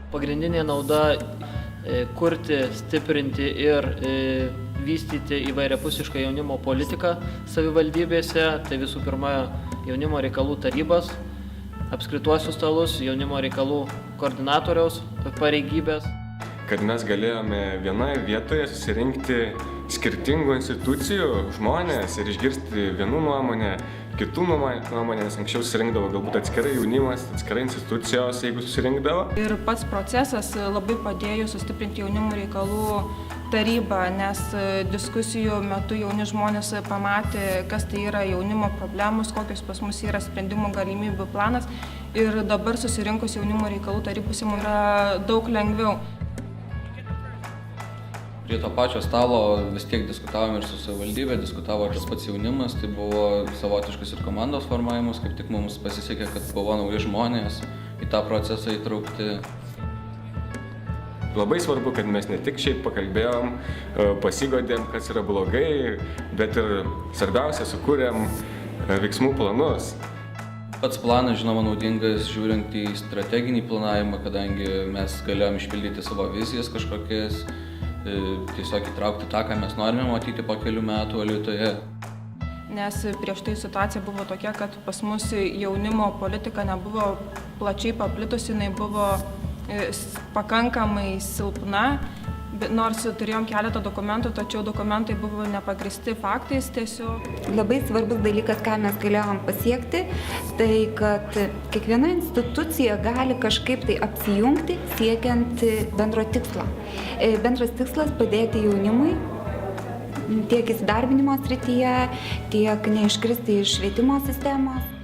Pagrindinė nauda kurti, stiprinti ir vystyti įvairiapusišką jaunimo politiką savivaldybėse. Tai visų pirma jaunimo reikalų tarybas, apskrituosius stalus, jaunimo reikalų koordinatoriaus pareigybės. Kad mes galėjome vienoje vietoje susirinkti skirtingų institucijų žmonės ir išgirsti vienų nuomonę, kitų nuomonės. Anksčiau susirinkdavo galbūt atskirai jaunimas, atskirai institucijos, jeigu susirinkdavo. Ir pats procesas labai padėjo sustiprinti jaunimo reikalų tarybą, nes diskusijų metu jauni žmonės pamatė, kas tai yra jaunimo problemos, kokios pas mus yra sprendimo galimybių planas. Ir dabar susirinkus jaunimo reikalų tarybose mums yra daug lengviau. Prie to pačio stalo vis tiek diskutavom ir su savivaldybė, diskutavo ir tas pats jaunimas, tai buvo savotiškas ir komandos formavimas, kaip tik mums pasisekė, kad buvo nauji žmonės į tą procesą įtraukti. Labai svarbu, kad mes ne tik šiaip pakalbėjom, pasigodėm, kas yra blogai, bet ir svarbiausia, sukūrėm veiksmų planus. Pats planas, žinoma, naudingas žiūrint į strateginį planavimą, kadangi mes galėjom išpildyti savo vizijas kažkokias, tiesiog įtraukti tą, ką mes norime matyti po kelių metų Alytuje. Nes prieš tai situacija buvo tokia, kad pas mus jaunimo politika nebuvo plačiai paplitusi, jinai buvo pakankamai silpna, nors turėjom keletą dokumentų, tačiau dokumentai buvo nepagristi faktais tiesiog. Labai svarbus dalykas, ką mes galėjom pasiekti, tai kad kiekviena institucija gali kažkaip tai apsijungti siekiant bendro tikslo. Bendras tikslas padėti jaunimui tiek įsidarbinimo srityje, tiek neiškristi iš švietimo sistemos.